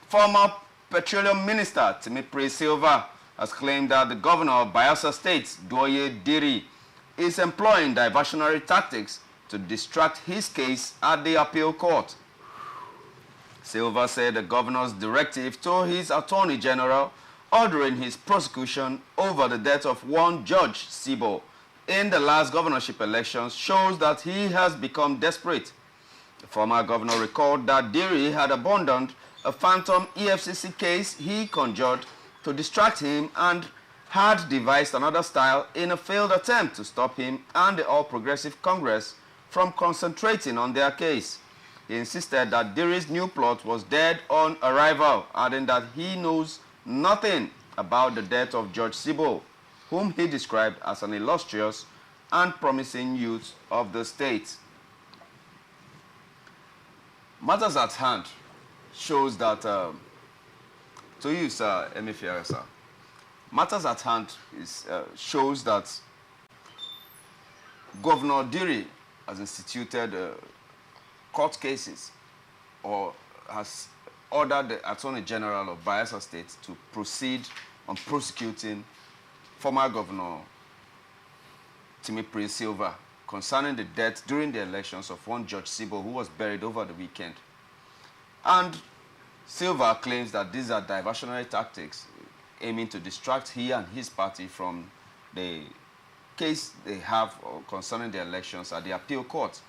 Former Petroleum Minister Timipre Sylva has claimed that the Governor of Bayelsa State, Douye Diri, is employing diversionary tactics to distract his case at the appeal court. Sylva said the governor's directive to his attorney general ordering his prosecution over the death of one Judge Sibo in the last governorship elections shows that he has become desperate. The former governor recalled that Diri had abandoned a phantom EFCC case he conjured to distract him and had devised another style in a failed attempt to stop him and the All Progressive Congress from concentrating on their case. He insisted that Diri's new plot was dead on arrival, adding that he knows nothing about the death of Judge Sibo, whom he described as an illustrious and promising youth of the state. Matters at hand shows that, to you, sir, Timipre, sir, matters at hand shows that Governor Diri has instituted court cases or has ordered the Attorney General of Bayelsa State to proceed on prosecuting former Governor Timipre Sylva concerning the death during the elections of one Judge Sibo who was buried over the weekend. And Sylva claims that these are diversionary tactics aiming to distract he and his party from the case they have concerning the elections at the appeal court.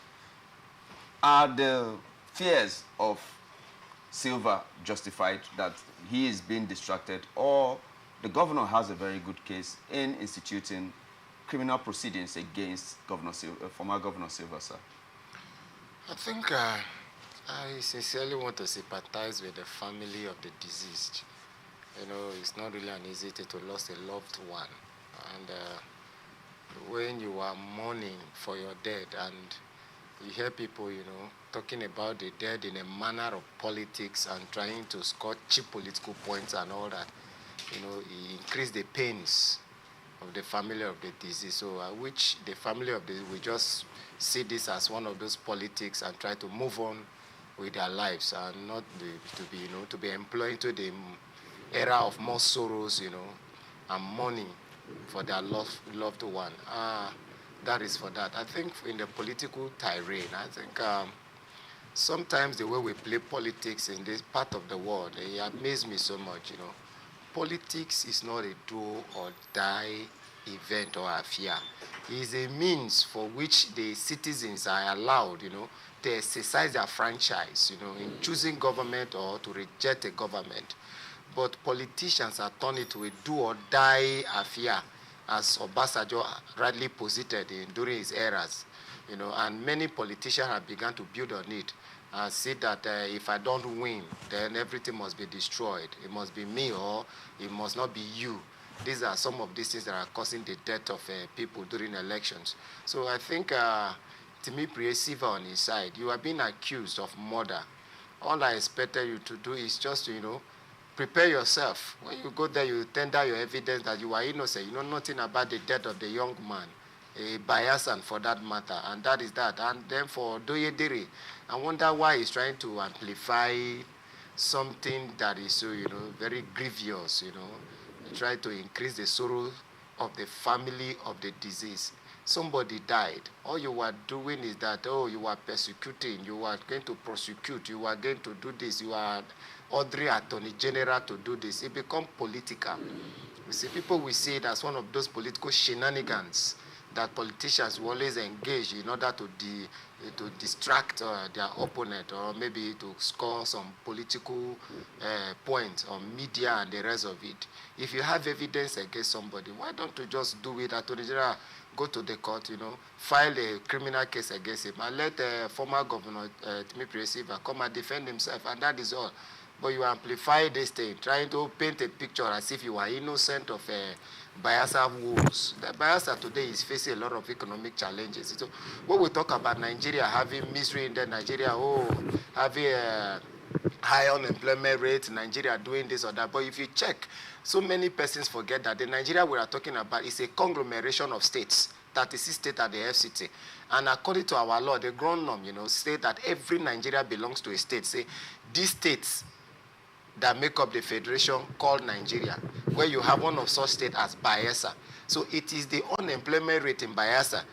Are the fears of Sylva justified that he is being distracted, or the governor has a very good case in instituting criminal proceedings against former Governor Sylva, sir? I think I sincerely want to sympathize with the family of the deceased. You know, it's not really an easy thing to lose a loved one. And when you are mourning for your dead and you hear people, you know, talking about the dead in a manner of politics and trying to score cheap political points and all that, you know, it increases the pains of the family of the deceased. So I wish the family of the will just see this as one of those politics and try to move on with their lives and not to be employed into the era of more sorrows, you know, and mourning for their loved one. That is for that. I think in the political terrain, I think sometimes the way we play politics in this part of the world, it amazes me so much, you know. Politics is not a do or die event or affair. It is a means for which the citizens are allowed, you know, to exercise their franchise, you know, in choosing government or to reject a government. But politicians are turned into a do or die affair, as Obasanjo rightly posited during his eras, you know, and many politicians have begun to build on it and say that if I don't win, then everything must be destroyed. It must be me or it must not be you. These are some of these things that are causing the death of people during elections. So I think Timipre Sylva on his side, you are being accused of murder. All I expected you to do is just to, you know, prepare yourself. When you go there, you tender your evidence that you are innocent. You know nothing about the death of the young man, a Bayelsan for that matter, and that is that. And then for Douye Diri, I wonder why he's trying to amplify something that is so, you know, very grievous, you know, try to increase the sorrow of the family of the deceased. Somebody died. All you were doing is that, oh, you were persecuting, you were going to prosecute, you were going to do this, you are ordering Attorney General to do this. It becomes political. You see, people will see it as one of those political shenanigans that politicians will always engage in order to distract their opponent or maybe to score some political points on media and the rest of it. If you have evidence against somebody, why don't you just do it? Attorney General, go to the court, you know, file a criminal case against him and let former Governor Timipre Sylva come and defend himself, and that is all. But you amplify this thing, trying to paint a picture as if you are innocent of Bayelsa woes. The Bayelsa today is facing a lot of economic challenges. So when we talk about Nigeria having misery in the Nigeria, having a high unemployment rate, Nigeria doing this or that. But if you check, so many persons forget that the Nigeria we are talking about is a conglomeration of states, 36 states at the FCT. And according to our law, the ground norm, you know, state that every Nigeria belongs to a state. Say, these states that make up the federation called Nigeria, where you have one of such states as Bayelsa. So it is the unemployment rate in Bayelsa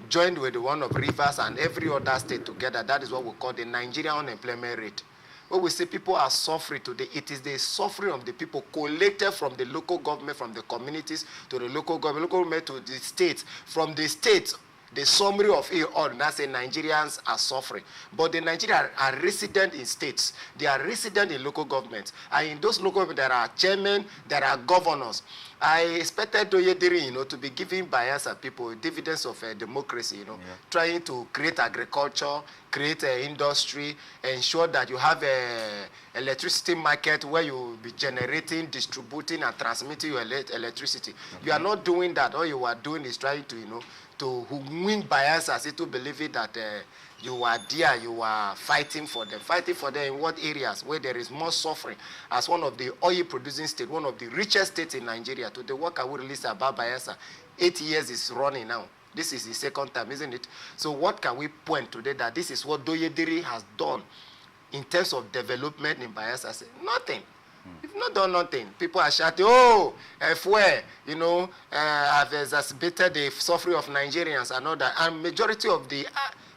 joined with the one of Rivers and every other state together. That is what we call the Nigerian unemployment rate. When we say people are suffering today, it is the suffering of the people collected from the local government, from the communities to the local government to the states, from the states. The summary of it all, that's say Nigerians are suffering. But the Nigerians are resident in states. They are resident in local governments. And in those local governments, there are chairmen, there are governors. I expected Douye Diri, to be giving Bayelsa people dividends of democracy, trying to create agriculture, create industry, ensure that you have a electricity market where you will be generating, distributing, and transmitting your electricity. Okay. You are not doing that. All you are doing is trying to, to win Bayelsa to believe it that you are there, you are fighting for them. Fighting for them in what areas where there is more suffering? As one of the oil-producing states, one of the richest states in Nigeria. Today, what can we release about Bayelsa? 8 years is running now. This is the second time, isn't it? So what can we point today that this is what Douye Diri has done in terms of development in Bayelsa? Nothing. If not done nothing, people are shouting, oh, F-where, have exacerbated the suffering of Nigerians and all that. And majority of the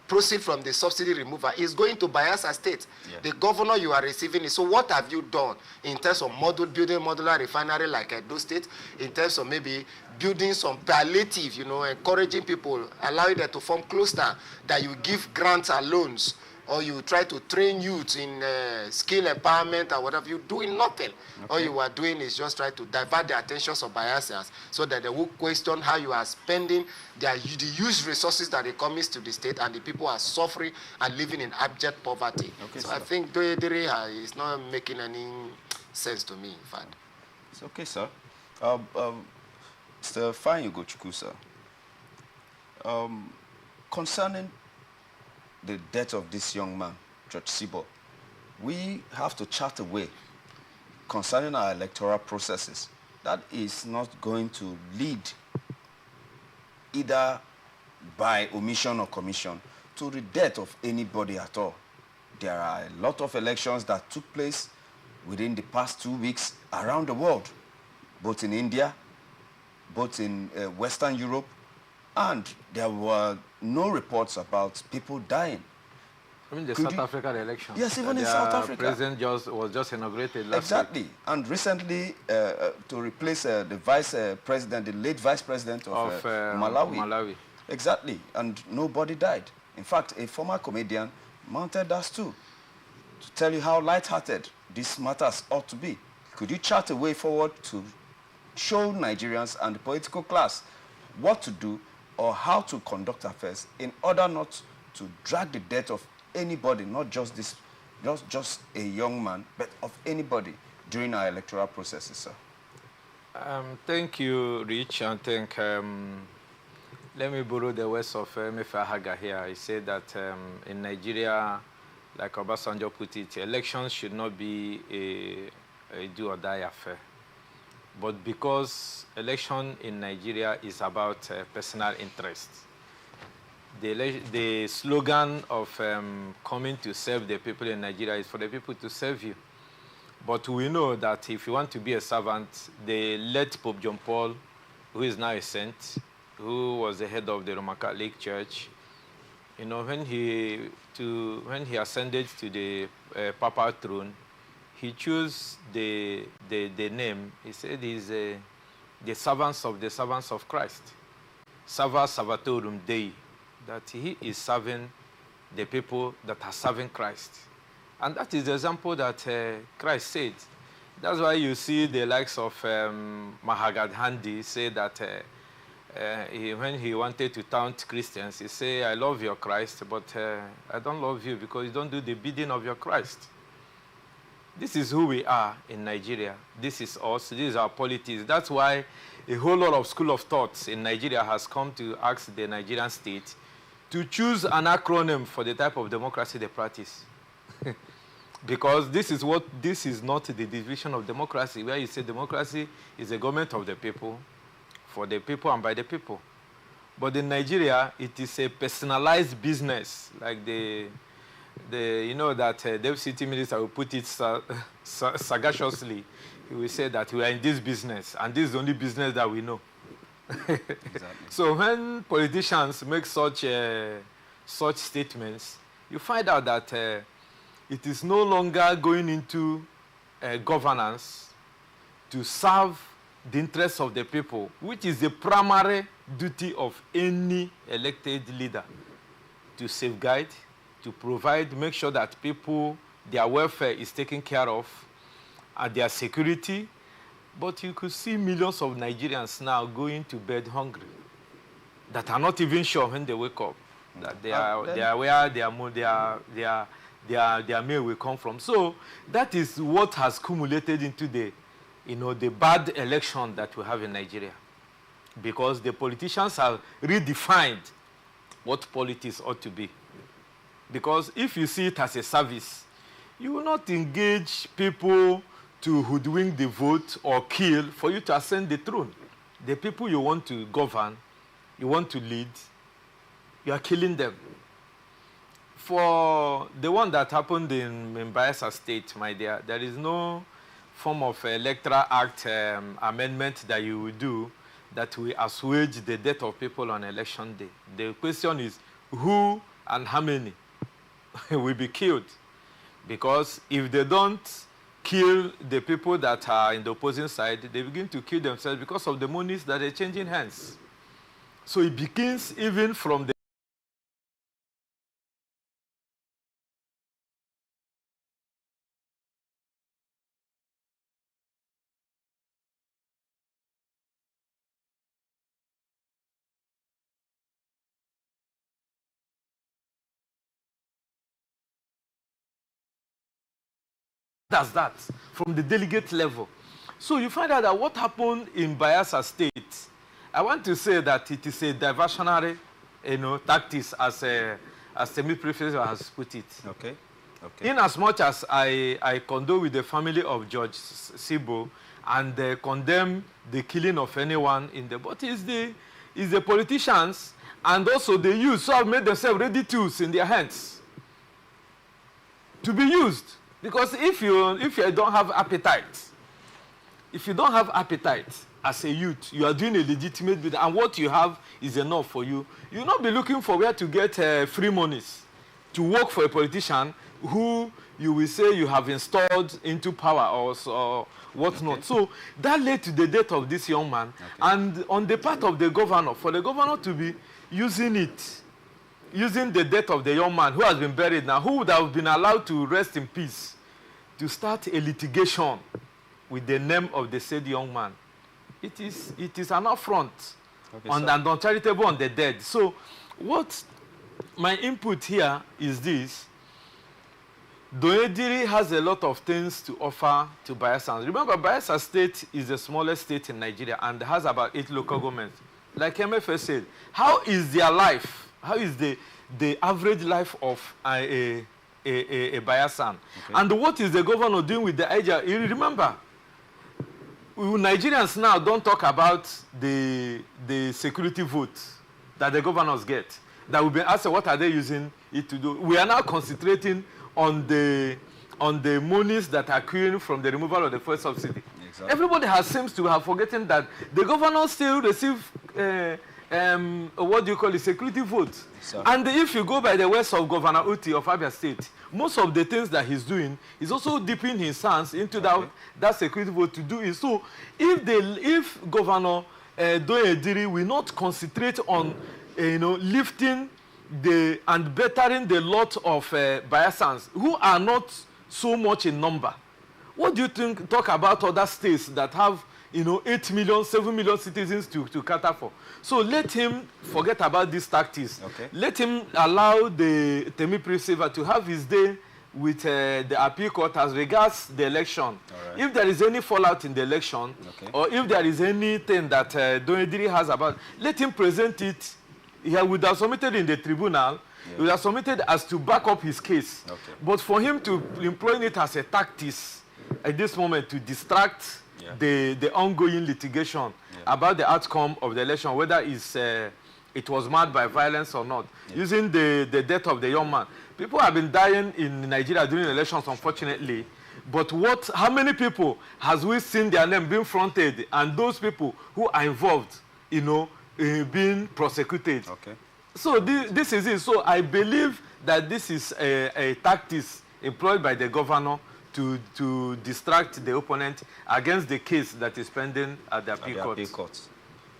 proceed from the subsidy removal is going to Bayelsa State. Yeah. The governor you are receiving it. So what have you done in terms of building modular refinery like Edo State, in terms of maybe building some palliative, encouraging people, allowing them to form cluster, that you give grants and loans, or you try to train youth in skill empowerment or whatever. You're doing nothing. Okay. All you are doing is just try to divert the attentions of Bayelsians so that they will question how you are spending the huge resources that are coming to the state, and the people are suffering and living in abject poverty. Okay, so I think Douye Diri is not making any sense to me, in fact. It's okay, sir. Mr. Fanyugochukwu, sir. Concerning the death of this young man, George Sibo, we have to chart a way concerning our electoral processes that is not going to lead either by omission or commission to the death of anybody at all. There are a lot of elections that took place within the past 2 weeks around the world, both in India, both in Western Europe, and there were no reports about people dying. I mean the South African election. Yes, even in South Africa. The president was just inaugurated last Exactly. week. And recently, to replace the vice president, the late vice president of Malawi. Exactly. And nobody died. In fact, a former comedian mounted us too, to tell you how lighthearted these matters ought to be. Could you chart a way forward to show Nigerians and the political class what to do or how to conduct affairs in order not to drag the death of anybody, not just this, just a young man, but of anybody during our electoral processes, sir? Thank you, Rich, and let me borrow the words of Mefa Haga here. He said that in Nigeria, like Obasanjo put it, elections should not be a do-or-die affair. But because election in Nigeria is about personal interest, the slogan of coming to serve the people in Nigeria is for the people to serve you. But we know that if you want to be a servant, the late Pope John Paul, who is now a saint, who was the head of the Roman Catholic Church, when he ascended to the papal throne, he chose the name. He said he's the servants of Christ. Serva Servatorum Dei, that he is serving the people that are serving Christ. And that is the example that Christ said. That's why you see the likes of Mahatma Gandhi say that when he wanted to taunt Christians, he said, I love your Christ, but I don't love you because you don't do the bidding of your Christ. This is who we are in Nigeria. This is us. This is our politics. That's why a whole lot of school of thoughts in Nigeria has come to ask the Nigerian state to choose an acronym for the type of democracy they practice. Because this is not the division of democracy, where you say democracy is a government of the people, for the people and by the people. But in Nigeria, it is a personalized business, like the You know that Deputy Minister will put it sagaciously. He will say that we are in this business, and this is the only business that we know. Exactly. So when politicians make such statements, you find out that it is no longer going into governance to serve the interests of the people, which is the primary duty of any elected leader, to safeguard, to provide, make sure that people, their welfare is taken care of, and their security. But you could see millions of Nigerians now going to bed hungry, that are not even sure when they wake up that they are where their meal will come from. So that is what has accumulated into the bad election that we have in Nigeria, because the politicians have redefined what politics ought to be. Because if you see it as a service, you will not engage people to hoodwink the vote or kill for you to ascend the throne. The people you want to govern, you want to lead, you are killing them. For the one that happened in Bayelsa State, my dear, there is no form of electoral act amendment that you will do that will assuage the death of people on election day. The question is who and how many will be killed. Because if they don't kill the people that are in the opposing side, they begin to kill themselves because of the monies that are changing hands. So it begins even from the does that from the delegate level. So you find out that what happened in Bayelsa State, I want to say that it is a diversionary, tactics, as Timipre Sylva has put it. Okay. Okay. In as much as I condole with the family of Judge Sibo and condemn the killing of anyone in the, but it's the politicians and also the youth who have made themselves ready tools in their hands to be used. Because if you don't have appetite, if you don't have appetite as a youth, you are doing a legitimate business, and what you have is enough for you, you will not be looking for where to get free monies to work for a politician who you will say you have installed into power or whatnot. Okay. So that led to the death of this young man. Okay. And on the part of the governor, for the governor to be using the death of the young man who has been buried now, who would have been allowed to rest in peace, to start a litigation with the name of the said young man. It is an affront and uncharitable on the dead. So what my input here is this. Douye Diri has a lot of things to offer to Bayelsa. Remember, Bayelsa State is the smallest state in Nigeria and has about 8 local governments. Like MFS said, how is their life? How is the average life of a Bayelsan? Okay. And what is the governor doing with the IJA? You remember, Nigerians now don't talk about the security vote that the governors get. That will be asked, what are they using it to do? We are now concentrating on the monies that are accruing from the removal of the fuel subsidy. Exactly. Everybody seems to have forgotten that the governors still receive what do you call it, security votes. Exactly. And if you go by the words of Governor Uti of Abia State, most of the things that he's doing is also dipping his hands into that security vote to do it. So if Governor Douye Diri will not concentrate on lifting and bettering the lot of Bayelsans who are not so much in number, what do you think? Talk about other states that have 8 million, 7 million citizens to cater for. So let him forget about these tactics. Okay. Let him allow the Timipre Sylva to have his day with the appeal court as regards the election. Right. If there is any fallout in the election, okay, or if there is anything that Douye Diri has about, let him present it. He would have submitted in the tribunal. Yeah. He would have submitted as to back up his case. Okay. But for him to employ it as a tactics at this moment to distract the ongoing litigation about the outcome of the election, whether it was marred by violence or not, using the death of the young man. People have been dying in Nigeria during elections, unfortunately. But how many people has we seen their name being fronted and those people who are involved, you know, being prosecuted? Okay. So this is it. So I believe that this is a tactic employed by the governor to distract the opponent against the case that is pending at the appeal court.